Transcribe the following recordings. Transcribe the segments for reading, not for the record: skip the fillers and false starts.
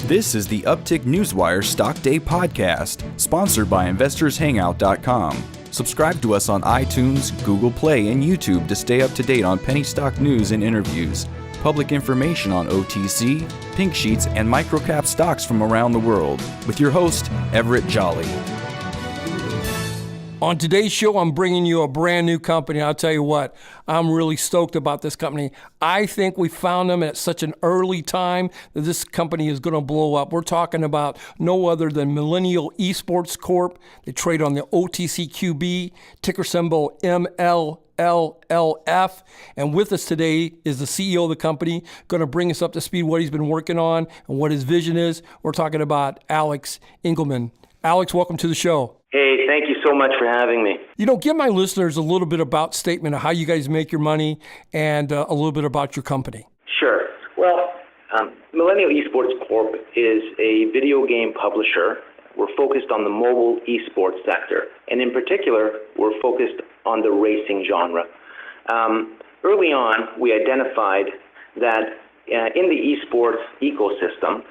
This is the Uptick Newswire Stock Day podcast, sponsored by InvestorsHangout.com. Subscribe to us on iTunes, Google Play, and YouTube to stay up to date on penny stock news and interviews, public information on OTC, pink sheets, and microcap stocks from around the world, with your host, Everett Jolly. On today's show, I'm bringing you a brand new company. I'll tell you what, I'm really stoked about this company. I think we found them at such an early time that this company is going to blow up. We're talking about no other than Millennial Esports Corp. They trade on the OTCQB, ticker symbol MLLLF. And with us today is the CEO of the company, going to bring us up to speed what he's been working on and what his vision is. We're talking about Alex Igelman. Alex, welcome to the show. Hey, thank you so much for having me. Give my listeners a little bit about statement of how you guys make your money and a little bit about your company. Sure. Well, Millennial Esports Corp is a video game publisher. We're focused on the mobile esports sector, and in particular, we're focused on the racing genre. Early on, we identified that in the esports ecosystem,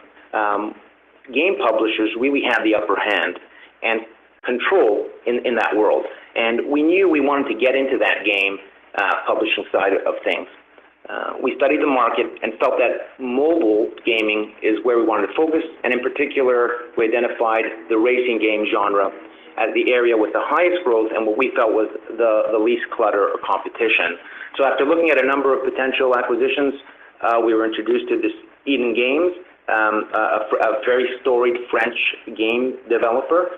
game publishers really had the upper hand and control in that world. And we knew we wanted to get into that game publishing side of things. We studied the market and felt that mobile gaming is where we wanted to focus, and in particular, we identified the racing game genre as the area with the highest growth and what we felt was the least clutter or competition. So after looking at a number of potential acquisitions, we were introduced to this Eden Games, a very storied French game developer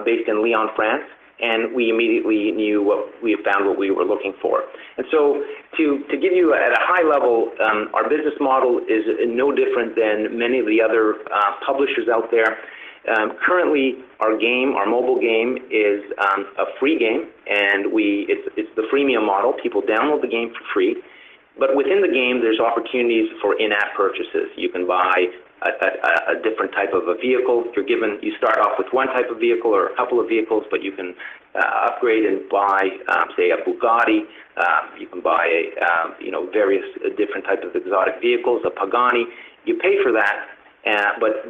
based in Lyon, France, and we immediately knew we found what we were looking for. And so to give you at a high level, our business model is no different than many of the other publishers out there. Currently, our mobile game is a free game, and it's the freemium model. People download the game for free. But within the game, there's opportunities for in-app purchases. You can buy a different type of a vehicle. You start off with one type of vehicle or a couple of vehicles, but you can upgrade and buy, say, a Bugatti. You can buy, various different types of exotic vehicles, a Pagani. You pay for that, but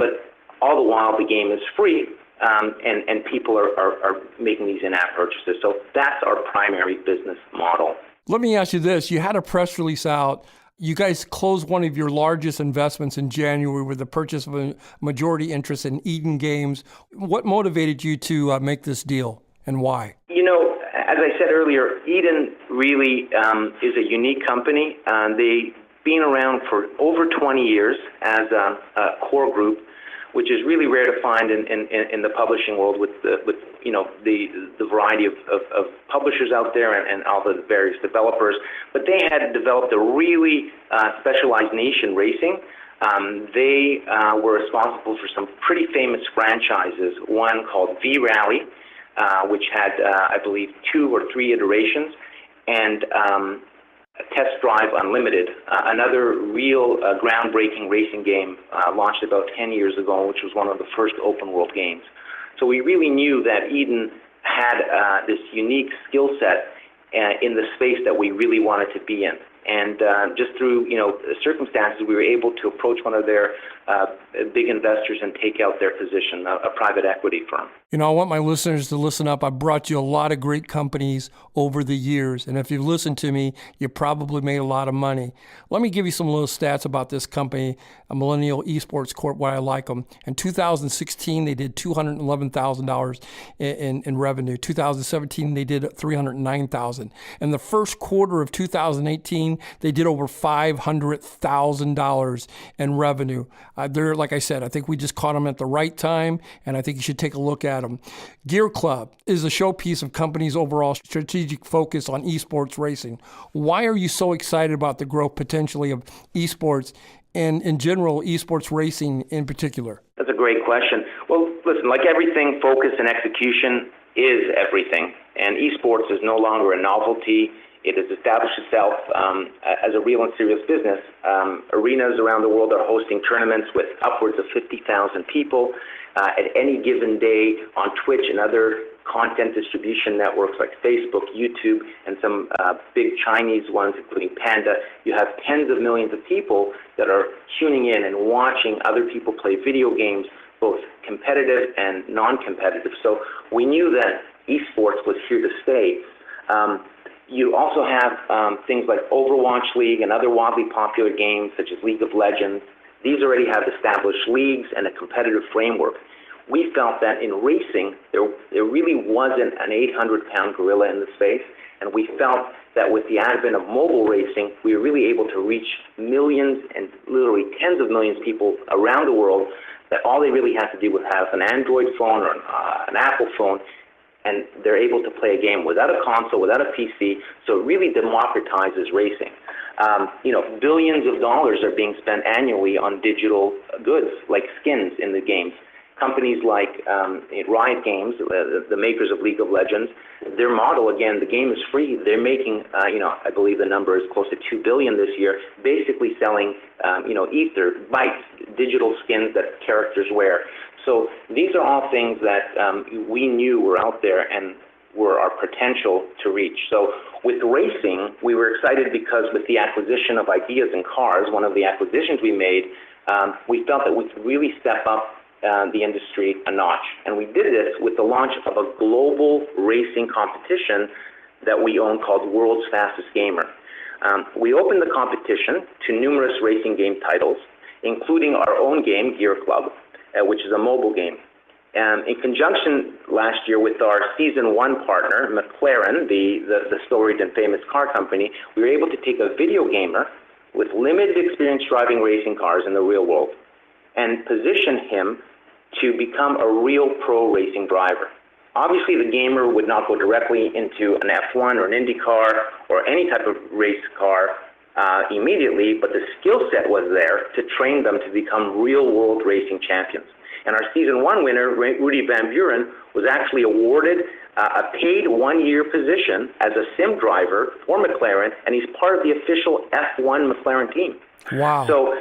all the while the game is free, and people are making these in-app purchases. So that's our primary business model. Let me ask you this. You had a press release out. You guys closed one of your largest investments in January with the purchase of a majority interest in Eden Games. What motivated you to make this deal, and why? As I said earlier, Eden really is a unique company. They've been around for over 20 years as a core group, which is really rare to find in the publishing world with the variety of publishers out there and all the various developers. But they had developed a really specialized niche in racing. They were responsible for some pretty famous franchises, one called V-Rally, which had, I believe, 2 or 3 iterations, and Test Drive Unlimited, another real groundbreaking racing game launched about 10 years ago, which was one of the first open world games. So we really knew that Eden had this unique skill set in the space that we really wanted to be in. And just through circumstances, we were able to approach one of their big investors and take out their position, a private equity firm. I want my listeners to listen up. I brought you a lot of great companies over the years, and if you've listened to me, you probably made a lot of money. Let me give you some little stats about this company, Millennial Esports Corp, why I like them. In 2016, they did $211,000 in revenue. 2017, they did $309,000. In the first quarter of 2018, they did over $500,000 in revenue. They're, like I said, I think we just caught them at the right time, and I think you should take a look at them. Gear Club is a showpiece of company's overall strategic focus on esports racing. Why are you so excited about the growth potentially of esports and, in general, esports racing in particular? That's a great question. Well, listen, like everything, focus and execution is everything, and esports is no longer a novelty. It has established itself as a real and serious business. Arenas around the world are hosting tournaments with upwards of 50,000 people at any given day on Twitch and other content distribution networks like Facebook, YouTube, and some big Chinese ones, including Panda. You have tens of millions of people that are tuning in and watching other people play video games, both competitive and non-competitive. So we knew that esports was here to stay. You also have things like Overwatch League and other wildly popular games such as League of Legends. These already have established leagues and a competitive framework. We felt that in racing, there really wasn't an 800-pound gorilla in the space, and we felt that with the advent of mobile racing, we were really able to reach millions and literally tens of millions of people around the world, that all they really had to do was have an Android phone or an Apple phone, and they're able to play a game without a console, without a PC, so it really democratizes racing. Billions of dollars are being spent annually on digital goods, like skins in the games. Companies like Riot Games, the makers of League of Legends, their model, again, the game is free. They're making, I believe the number is close to $2 billion this year, basically selling, ether, bytes, digital skins that characters wear. So these are all things that we knew were out there and were our potential to reach. So with racing, we were excited because with the acquisition of Ideas in Cars, one of the acquisitions we made, we felt that we could really step up the industry a notch. And we did this with the launch of a global racing competition that we own called World's Fastest Gamer. We opened the competition to numerous racing game titles, including our own game, Gear Club, which is a mobile game. In conjunction last year with our Season 1 partner, McLaren, the storied and famous car company, we were able to take a video gamer with limited experience driving racing cars in the real world and position him to become a real pro racing driver. Obviously, the gamer would not go directly into an F1 or an Indy car or any type of race car immediately, but the skill set was there to train them to become real-world racing champions. And our Season 1 winner, Rudy Van Buren, was actually awarded a paid one-year position as a sim driver for McLaren, and he's part of the official F1 McLaren team. Wow. So,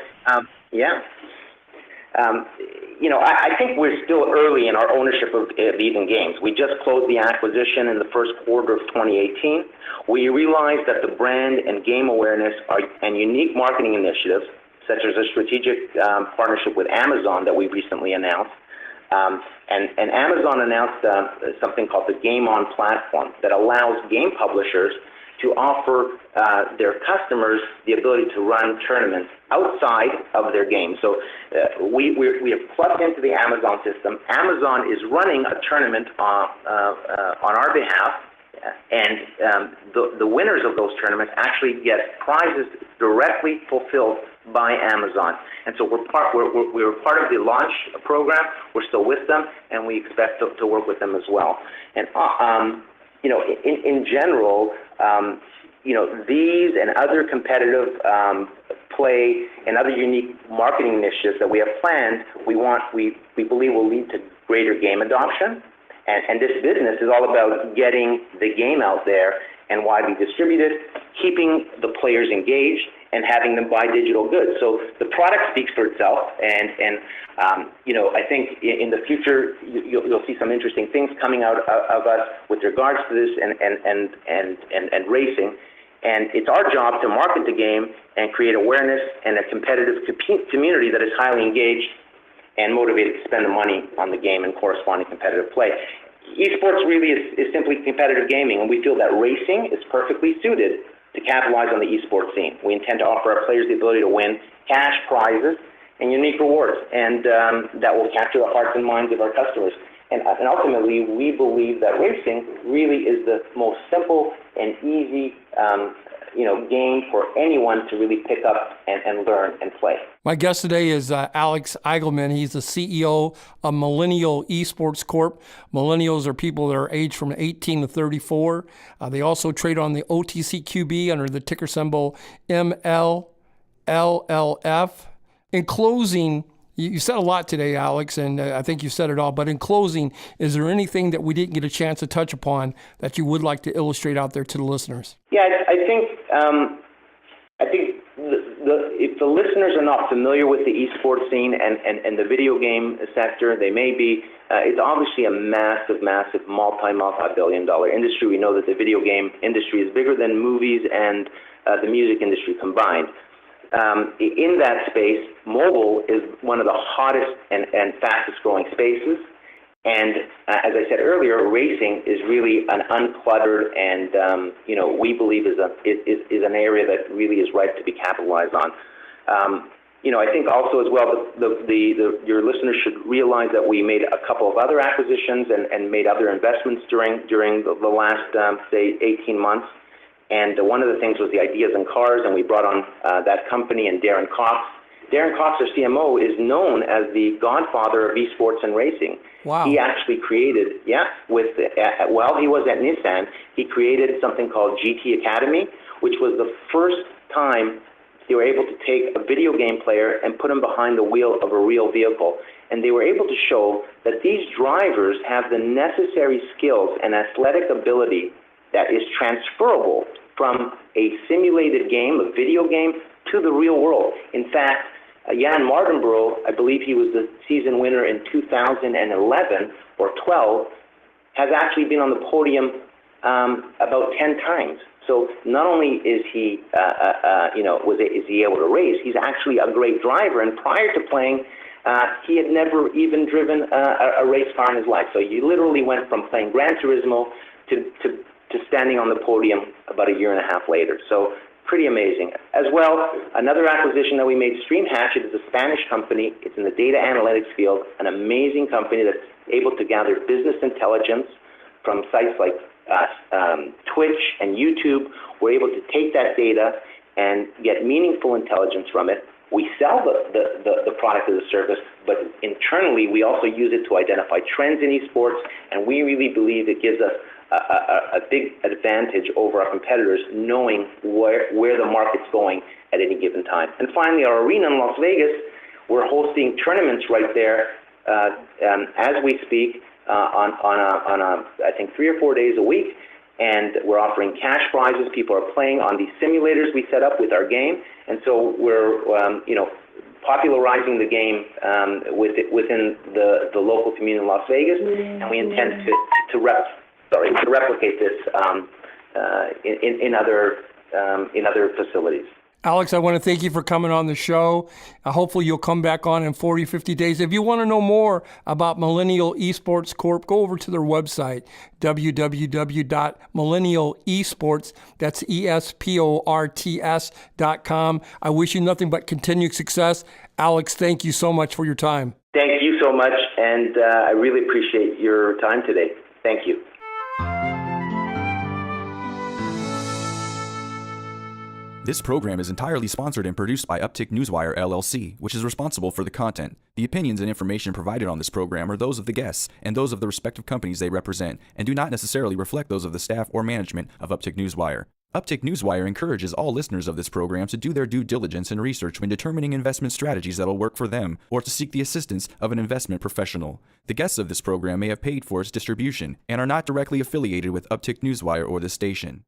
I think we're still early in our ownership of Even Games. We just closed the acquisition in the first quarter of 2018. We realized that the brand and game awareness and unique marketing initiatives, such as a strategic partnership with Amazon that we recently announced, and Amazon announced something called the Game On platform that allows game publishers to offer their customers the ability to run tournaments outside of their game. So we have plugged into the Amazon system. Amazon is running a tournament on our behalf, and the winners of those tournaments actually get prizes directly fulfilled by Amazon. And so we're part of the launch program. We're still with them, and we expect to work with them as well. And in general, these and other competitive play and other unique marketing initiatives that we have planned, we believe will lead to greater game adoption. And this business is all about getting the game out there and widely distributed, keeping the players engaged, and having them buy digital goods. So the product speaks for itself, and I think in the future you'll see some interesting things coming out of us with regards to this and racing. And it's our job to market the game and create awareness and a competitive community that is highly engaged and motivated to spend the money on the game and corresponding competitive play. Esports really is simply competitive gaming, and we feel that racing is perfectly suited to capitalize on the esports scene. We intend to offer our players the ability to win cash prizes and unique rewards, and that will capture the hearts and minds of our customers. And ultimately, we believe that racing really is the most simple and easy game for anyone to really pick up and learn and play. My guest today is Alex Igelman. He's the CEO of Millennial Esports Corp. Millennials are people that are aged from 18 to 34. They also trade on the OTCQB under the ticker symbol MLLLF. In closing, you said a lot today, Alex, and I think you said it all. But in closing, is there anything that we didn't get a chance to touch upon that you would like to illustrate out there to the listeners? Yeah, I think the if the listeners are not familiar with the esports scene and the video game sector, they may be. It's obviously a massive, multi-billion-dollar industry. We know that the video game industry is bigger than movies and the music industry combined. In that space, mobile is one of the hottest and fastest-growing spaces. And as I said earlier, racing is really an uncluttered and we believe is an area that really is ripe to be capitalized on. I think also as well your listeners should realize that we made a couple of other acquisitions and made other investments during the last say 18 months. And one of the things was the Ideas in Cars, and we brought on that company and Darren Cox. Darren Cox, our CMO, is known as the godfather of esports and racing. Wow. He actually created, while he was at Nissan, he created something called GT Academy, which was the first time they were able to take a video game player and put him behind the wheel of a real vehicle. And they were able to show that these drivers have the necessary skills and athletic ability that is transferable from a simulated game, a video game, to the real world. In fact, Jan Mardenborough, I believe he was the season winner in 2011 or 12, has actually been on the podium about 10 times. So not only is he, is he able to race, he's actually a great driver. And prior to playing, he had never even driven a race car in his life. So you literally went from playing Gran Turismo to standing on the podium about a year and a half later. So pretty amazing. As well, another acquisition that we made, StreamHatchet, is a Spanish company. It's in the data analytics field, an amazing company that's able to gather business intelligence from sites like Twitch and YouTube. We're able to take that data and get meaningful intelligence from it. We sell the product as a service, but internally we also use it to identify trends in esports, and we really believe it gives us a big advantage over our competitors, knowing where the market's going at any given time. And finally, our arena in Las Vegas, we're hosting tournaments right there as we speak on I think 3 or 4 days a week, and we're offering cash prizes. People are playing on these simulators we set up with our game, and so we're popularizing the game within the local community in Las Vegas, and we intend to replicate this in other facilities. Alex, I want to thank you for coming on the show. Hopefully you'll come back on in 40, 50 days. If you want to know more about Millennial Esports Corp, go over to their website, www.millennialesports, that's ESPORTS.com. I wish you nothing but continued success. Alex, thank you so much for your time. Thank you so much, and I really appreciate your time today. Thank you. This program is entirely sponsored and produced by Uptick Newswire, LLC, which is responsible for the content. The opinions and information provided on this program are those of the guests and those of the respective companies they represent, and do not necessarily reflect those of the staff or management of Uptick Newswire. Uptick Newswire encourages all listeners of this program to do their due diligence and research when determining investment strategies that will work for them, or to seek the assistance of an investment professional. The guests of this program may have paid for its distribution and are not directly affiliated with Uptick Newswire or this station.